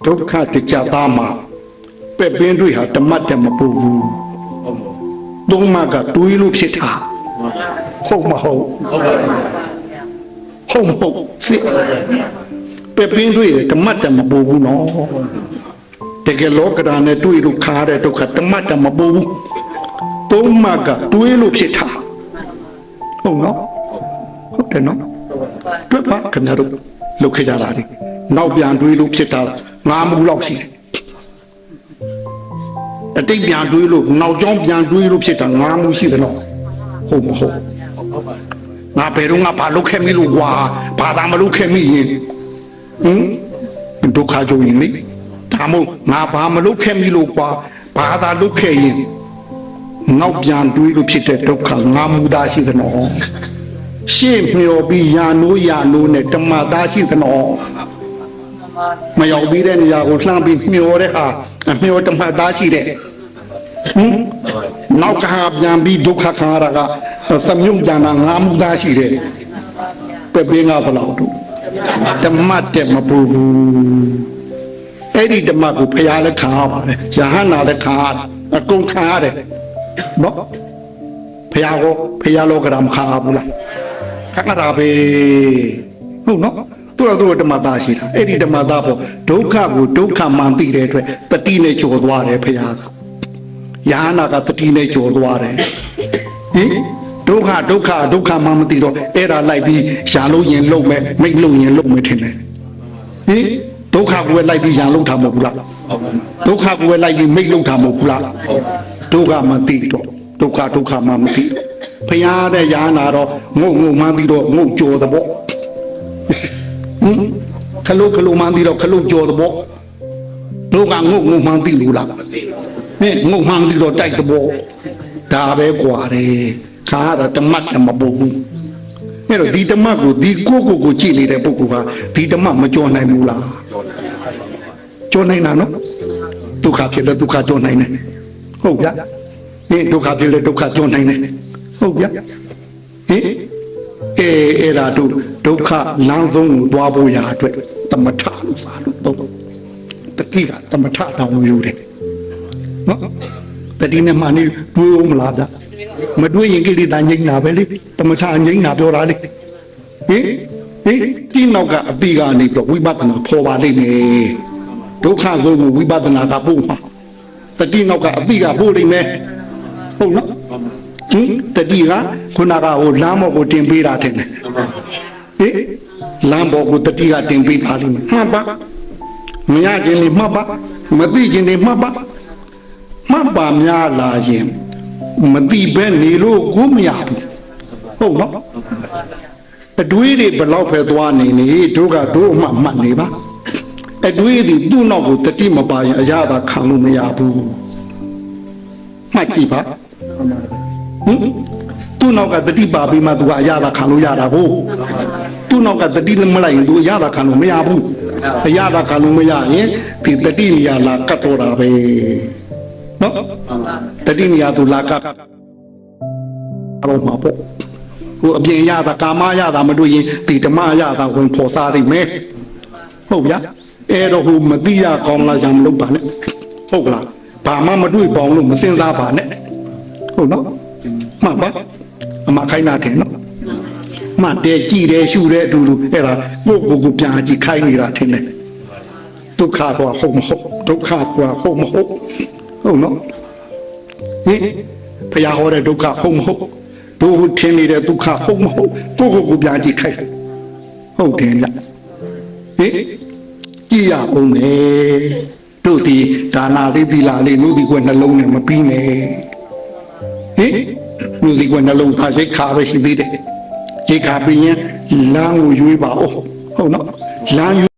ဒုက္ခတကြသားမှာပဲ့ပင်းတွေဟာတမတ်တမပူဘူးသုံးမကတွေးလို့ဖြစ်တာဟုတ်မဟုတ်ဟုတ်မဟုတ်စစ်ပဲ့ပင်းတွေတမတ်တမပူဘူးနော်တကယ်လောကဓာတ်နဲ့တွေးလို့ခါတဲ့ဒုက္ခတမတ်တမပူဘူးသုံးမကတွေးလို့ဖြစ်တာဟုတ်နော်ဟုတ်တယ်နော်တွေ့ပါခင်ဗျားတို့လုပ်ခဲ့ကြတာလေနောက်ပြန်တွေးလို့ဖြစ်တာငါးမှုလောက်ရှိတယ်အတိတ်ပြန်တွေးလို့နောက်ကျောင်းပြန်တွေးလို့ဖြစ်တာငါးမှုရှိတယ်နော်ဟုတ်မဟုတ်ငါဘယ်တော့ငါဘာလုပ်ခဲ့မိလို့ကွာဘာသာမလုပ်ခဲ့မိရင်ဒုက္ခကြုံရင်လေဒါမို့ငါဘာမလုပ်ခဲ့မိလို့ကွာဘာသာလုပ်ခဲ့ရင်နောက်ပြန်တွေးလို့ဖြစ်တဲ့ဒုက္ခငါးမှုသားရှိတယ်နော်ရှေ့မျောပြီးယာနိုးနဲ့ဓမ္မသားရှိသနော်မရောက်သေးတဲ့နေရာကိုလှမ်းပြီးမျောတဲ့ဟာမျောဓမ္မသားရှိတဲ့နောက်ကပြန်ပြီးဒုက္ခခံရတာကသမြုပ်ကြံတာငါးမှုသားရှိတဲ့ပဲ့ပင်းကဘလောက်တို့ဓမ္မတက်မပူဘူးအဲ့ဒီဓမ္မကိုဖျားလက်ခံရပါတယ်ယဟန္တာလက်ခံရတယ်အကုန်ခံရတယ်နော်ဖျားလောကဓမ္မခံရဘူးလားခဏတာပဲဟုတ်နော်သူတို့ဓမ္မသားရှိတာအဲ့ဒီဓမ္မသားပေါ့ဒုက္ခကိုဒုက္ခမှန်သိတဲ့အတွက်တတိနဲ့ကြော်သွားတယ်ဖရာကယဟနာကတတိနဲ့ကြော်သွားတယ်ဟင်ဒုက္ခမှန်မသိတော့အဲ့ဒါလိုက်ပြီးရှာလို့ရင်လုံမဲ့မိတ်လို့ရင်လုံမဲ့ထင်တယ်ဟင်ဒုက္ခကိုပဲလိုက်ပြီးရှာလို့ထားမဟုတ်ဘူးလားဒုက္ခကိုပဲလိုက်ပြီးမိတ်လို့ထားမဟုတ်ဘူးလားဒုက္ခမသိတော့ဒုက္ခမှမသိဖျားတဲ့ယာနာတော့ငုံမှန်းပြီးတော့ငုံကြော်တဲ့ပေါ့ခလုမှန်းပြီးတော့ခလုကြော်တဲ့ပေါ့တို့ကငုံမှန်းပြီးလို့လားဟင်ငုံမှန်းပြီးတော့တိုက်တဲ့ပေါ့ဒါပဲกว่าတယ်ခါရတာဓမ္မတမပုတ်ဘူးအဲ့တော့ဒီဓမ္မကိုဒီကိုကြည့်နေတဲ့ပုဂ္ဂိုလ်ကဒီဓမ္မမကြော်နိုင်ဘူးလားကြော်နိုင်တာနော်ဒုက္ခဖြစ်လဲဒုက္ခကြော်နိုင်တယ်ဟုတ်ဗျာဟင်ဒုက္ခဖြစ်လဲဒုက္ခကြော်နိုင်တယ်ဟုတ်ဗျာဟင်အဲ့ဒါတို့ဒုက္ခလမ်းဆုံးကိုသွားဖို့ရာအတွက်သမထလို့စာလို့တတိကသမထတောင်းယူတယ်နော်တတိနဲ့မှနေတွေးအောင်မလားဗျမတွေးရင်ကိလေသာငြိမ်းတာပဲလေသမထငြိမ်းတာပြောတာလေဟင်ဒီနောက်ကအတိကနေပြီးဝိပဿနာပေါ်ပါလိမ့်မယ်ဒုက္ခဆုံးကိုဝိပဿနာကပို့မှာတတိနောက်ကအတိကပို့လိမ့်မယ်ဟုတ်နော်တတိကခုနကဟိုလမ်းဘောကိုတင်ပေးတာတဲ့ဟင်လမ်းဘောကိုတတိကတင်ပေးပါလိမ့်မယ်မှတ်ပါမရခြင်းနေမှတ်ပါမသိခြင်းနေမှတ်ပါမှတ်ပါများလာရင်မသိပဲနေလို့ကိုမရဘူးဟုတ်နော်အတွေးတွေဘလောက်ပဲသွားနေနေတို့ကတို့မှမှတ်နေပါအတွေးတွေသူ့နောက်ကိုတတိမပါရင်အရသာခံလို့မရဘူးမှတ်ကြည့်ပါသူ့နောက်ကတတိပါပြီးမှသူကအရသာခံလို့ရတာဘို့သူ့နောက်ကတတိမလိုက်ရင်သူအရသာခံလို့မရဘူးအရသာခံလို့မရရင်ဒီတတိနေရာလာကတ်တော့တာပဲနော်တတိနေရာသူလာကတ်တော့မှာပေါ့ဟိုအပြင်ရတာကာမရတာမတွေ့ရင်ဒီဓမ္မရတာဝင်ဖော်စားနေမယ်ဟုတ်ဗျာအဲ့တော့ဟိုမသိရကောင်းလားရံမလုပ်ပါနဲ့ဟုတ်ကလားဘာမှမတွေ့ပေါင်းလို့မစင်စားပါနဲ့ဟုတ်နော်မှတ်ပါအမခိုင်းတာတယ်နော်မှတ်တယ်ကြည်တယ်ရှုတယ်အတူတူအဲ့ဒါကိုပြန်ကြည့်ခိုင်းနေတာထင်တယ်ဒုက္ခဆိုတာဟုတ်မဟုတ်ဒုက္ခဆိုတာဟုတ်မဟုတ်ဟုတ်နော်ဟင်ဘုရားဟောတဲ့ဒုက္ခဟုတ်မဟုတ်တို့ထင်နေတဲ့ဒုက္ခဟုတ်မဟုတ်ကိုပြန်ကြည့်ခိုင်းဟုတ်တယ်ဗျဟင်ကြည့်ရအောင်မယ်တို့ဒီဒါနာလေးသီလလေးနုစီကွယ်နှလုံးနဲ့မပြီးနဲ့ဟင်လူဒီကနှလုံးသားရိတ်ခါပဲရှိသေးတယ်ရိတ်ခါပြီးရင်လမ်းကိုရွေးပါဦးဟုတ်နော်လမ်း